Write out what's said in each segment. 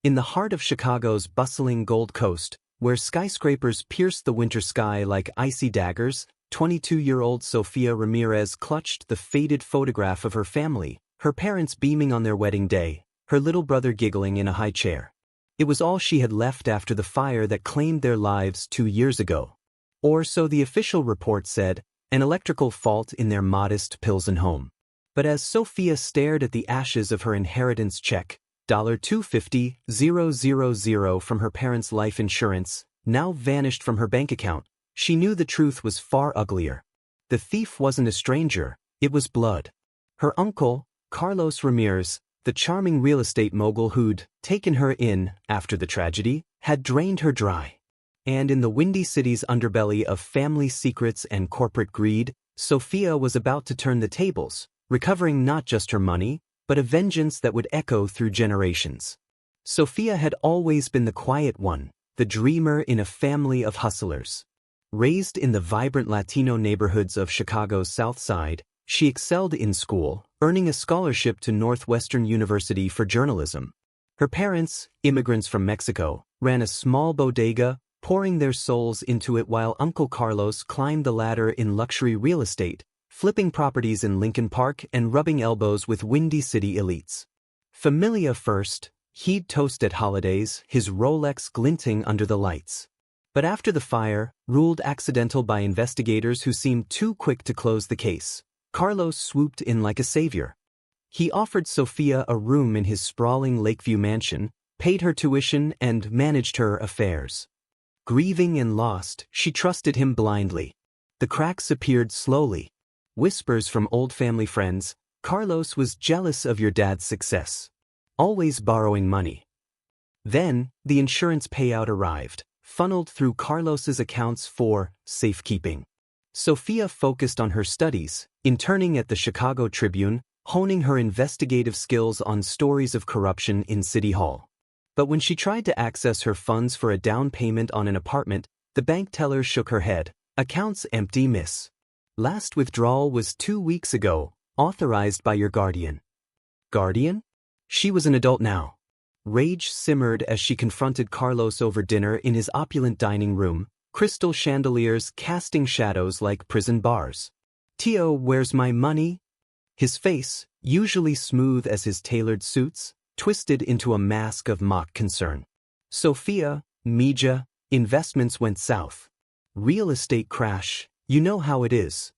In the heart of Chicago's bustling Gold Coast, where skyscrapers pierce the winter sky like icy daggers, 22-year-old Sofia Ramirez clutched the faded photograph of her family, her parents beaming on their wedding day, her little brother giggling in a high chair. It was all she had left after the fire that claimed their lives 2 years ago. Or so the official report said, an electrical fault in their modest Pilsen home. But as Sofia stared at the ashes of her inheritance check, $250,000 from her parents' life insurance, now vanished from her bank account, she knew the truth was far uglier. The thief wasn't a stranger, it was blood. Her uncle, Carlos Ramirez, the charming real estate mogul who'd taken her in after the tragedy, had drained her dry. And in the Windy City's underbelly of family secrets and corporate greed, Sofia was about to turn the tables, recovering not just her money, but a vengeance that would echo through generations. Sofia had always been the quiet one, the dreamer in a family of hustlers. Raised in the vibrant Latino neighborhoods of Chicago's South Side, she excelled in school, earning a scholarship to Northwestern University for journalism. Her parents, immigrants from Mexico, ran a small bodega, pouring their souls into it while Uncle Carlos climbed the ladder in luxury real estate, flipping properties in Lincoln Park and rubbing elbows with Windy City elites. Familia first, he'd toast at holidays, his Rolex glinting under the lights. But after the fire, ruled accidental by investigators who seemed too quick to close the case, Carlos swooped in like a savior. He offered Sofia a room in his sprawling Lakeview mansion, paid her tuition and managed her affairs. Grieving and lost, she trusted him blindly. The cracks appeared slowly. Whispers from old family friends, Carlos was jealous of your dad's success. Always borrowing money. Then, the insurance payout arrived, funneled through Carlos's accounts for safekeeping. Sofia focused on her studies, interning at the Chicago Tribune, honing her investigative skills on stories of corruption in City Hall. But when she tried to access her funds for a down payment on an apartment, the bank teller shook her head. Accounts empty, miss. Last withdrawal was 2 weeks ago, authorized by your guardian. Guardian? She was an adult now. Rage simmered as she confronted Carlos over dinner in his opulent dining room, crystal chandeliers casting shadows like prison bars. Tio, where's my money? His face, usually smooth as his tailored suits, twisted into a mask of mock concern. Sofia, Mija, investments went south. Real estate crash, you know how it is.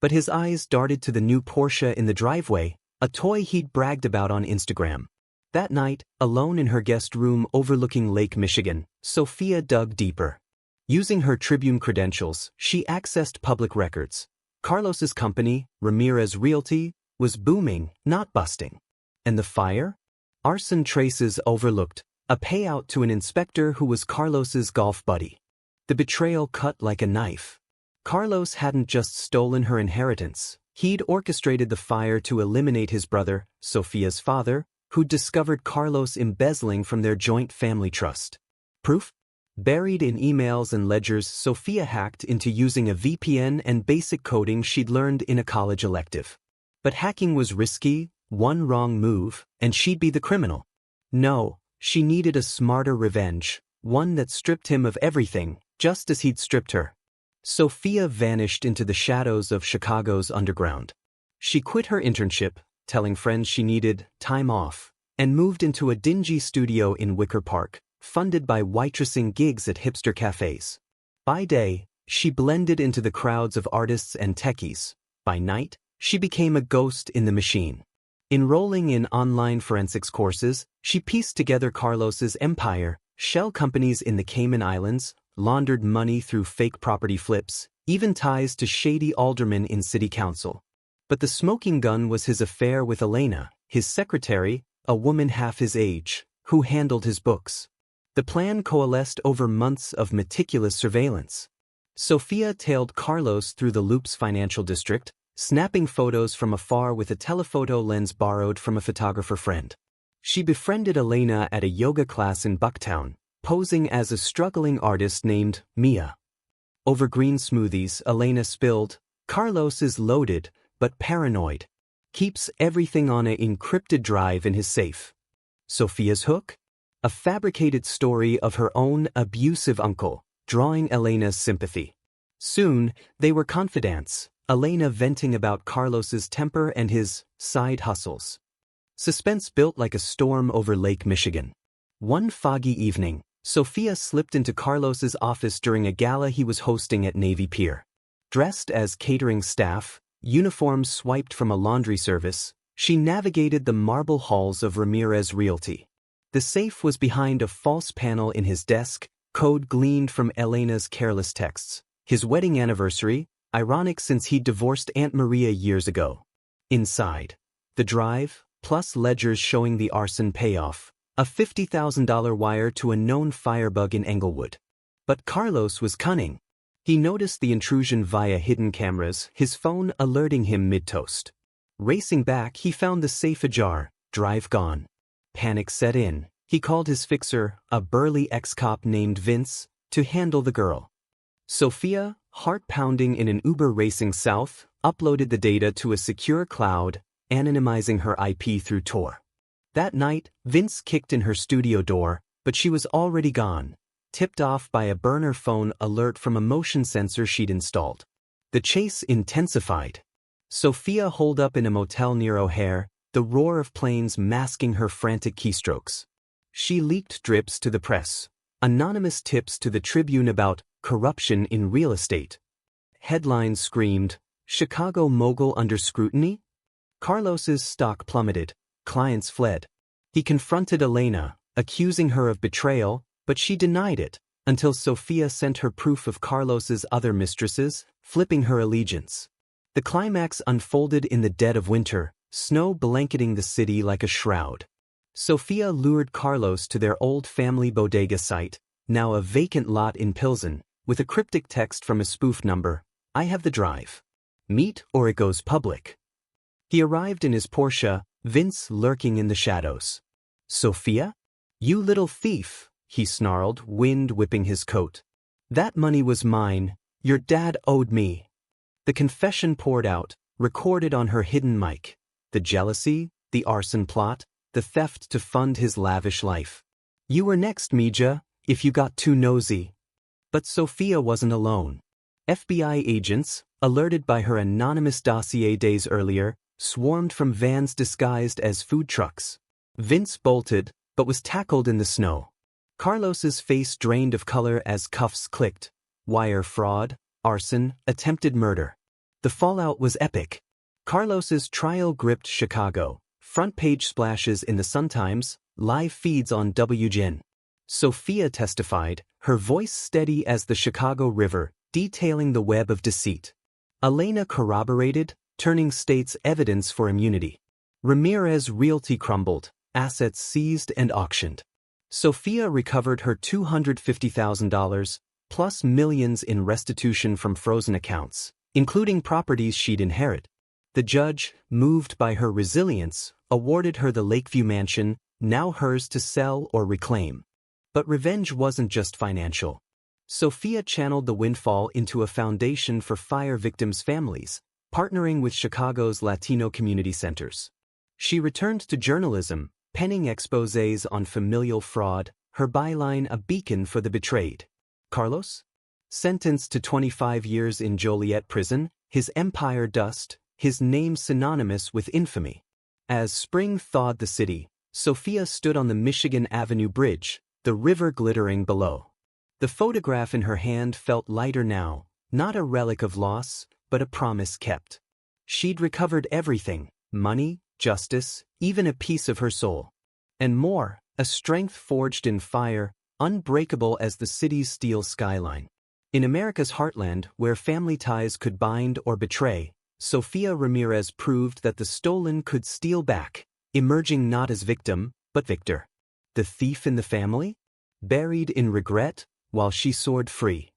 But his eyes darted to the new Porsche in the driveway, a toy he'd bragged about on Instagram. That night, alone in her guest room overlooking Lake Michigan, Sofia dug deeper. Using her Tribune credentials, she accessed public records. Carlos's company, Ramirez Realty, was booming, not busting. And the fire? Arson traces overlooked, a payout to an inspector who was Carlos's golf buddy. The betrayal cut like a knife. Carlos hadn't just stolen her inheritance, he'd orchestrated the fire to eliminate his brother, Sofia's father, who'd discovered Carlos embezzling from their joint family trust. Proof? Buried in emails and ledgers Sofia hacked into using a VPN and basic coding she'd learned in a college elective. But hacking was risky, one wrong move, and she'd be the criminal. No, she needed a smarter revenge, one that stripped him of everything, just as he'd stripped her. Sofia vanished into the shadows of Chicago's underground. She quit her internship, telling friends she needed time off, and moved into a dingy studio in Wicker Park, funded by waitressing gigs at hipster cafes. By day, she blended into the crowds of artists and techies. By night, she became a ghost in the machine. Enrolling in online forensics courses, she pieced together Carlos's empire, shell companies in the Cayman Islands, laundered money through fake property flips, even ties to shady aldermen in city council. But the smoking gun was his affair with Elena, his secretary, a woman half his age, who handled his books. The plan coalesced over months of meticulous surveillance. Sofia tailed Carlos through the Loop's financial district, snapping photos from afar with a telephoto lens borrowed from a photographer friend. She befriended Elena at a yoga class in Bucktown, posing as a struggling artist named Mia. Over green smoothies, Elena spilled, "Carlos is loaded, but paranoid. Keeps everything on an encrypted drive in his safe." Sofia's hook? A fabricated story of her own abusive uncle, drawing Elena's sympathy. Soon, they were confidants, Elena venting about Carlos's temper and his side hustles. Suspense built like a storm over Lake Michigan. One foggy evening, Sophia slipped into Carlos's office during a gala he was hosting at Navy Pier. Dressed as catering staff, uniforms swiped from a laundry service, she navigated the marble halls of Ramirez Realty. The safe was behind a false panel in his desk, code gleaned from Elena's careless texts. His wedding anniversary, ironic since he'd divorced Aunt Maria years ago. Inside, the drive, plus ledgers showing the arson payoff, a $50,000 wire to a known firebug in Englewood. But Carlos was cunning. He noticed the intrusion via hidden cameras, his phone alerting him mid-toast. Racing back, he found the safe ajar, drive gone. Panic set in. He called his fixer, a burly ex-cop named Vince, to handle the girl. Sophia, heart pounding in an Uber racing south, uploaded the data to a secure cloud, anonymizing her IP through Tor. That night, Vince kicked in her studio door, but she was already gone, tipped off by a burner phone alert from a motion sensor she'd installed. The chase intensified. Sophia holed up in a motel near O'Hare, the roar of planes masking her frantic keystrokes. She leaked drips to the press, anonymous tips to the Tribune about corruption in real estate. Headlines screamed, "Chicago mogul under scrutiny?" Carlos's stock plummeted, clients fled. He confronted Elena, accusing her of betrayal, but she denied it, until Sophia sent her proof of Carlos's other mistresses, flipping her allegiance. The climax unfolded in the dead of winter, snow blanketing the city like a shroud. Sophia lured Carlos to their old family bodega site, now a vacant lot in Pilsen, with a cryptic text from a spoof number, "I have the drive. Meet or it goes public." He arrived in his Porsche, Vince lurking in the shadows. "Sophia? You little thief," he snarled, wind whipping his coat. "That money was mine. Your dad owed me." The confession poured out, recorded on her hidden mic. The jealousy, the arson plot, the theft to fund his lavish life. "You were next, Mija, if you got too nosy." But Sophia wasn't alone. FBI agents, alerted by her anonymous dossier days earlier, swarmed from vans disguised as food trucks. Vince bolted, but was tackled in the snow. Carlos's face drained of color as cuffs clicked. Wire fraud, arson, attempted murder. The fallout was epic. Carlos's trial gripped Chicago. Front-page splashes in the Sun-Times, live feeds on WGN. Sophia testified, her voice steady as the Chicago River, detailing the web of deceit. Elena corroborated, turning state's evidence for immunity. Ramirez Realty crumbled, assets seized and auctioned. Sophia recovered her $250,000, plus millions in restitution from frozen accounts, including properties she'd inherit. The judge, moved by her resilience, awarded her the Lakeview mansion, now hers to sell or reclaim. But revenge wasn't just financial. Sophia channeled the windfall into a foundation for fire victims' families, partnering with Chicago's Latino community centers. She returned to journalism, penning exposés on familial fraud, her byline a beacon for the betrayed. Carlos? Sentenced to 25 years in Joliet prison, his empire dust, his name synonymous with infamy. As spring thawed the city, Sophia stood on the Michigan Avenue Bridge, the river glittering below. The photograph in her hand felt lighter now, not a relic of loss, but a promise kept. She'd recovered everything, money, justice, even a piece of her soul. And more, a strength forged in fire, unbreakable as the city's steel skyline. In America's heartland, where family ties could bind or betray, Sophia Ramirez proved that the stolen could steal back, emerging not as victim, but victor. The thief in the family? Buried in regret, while she soared free.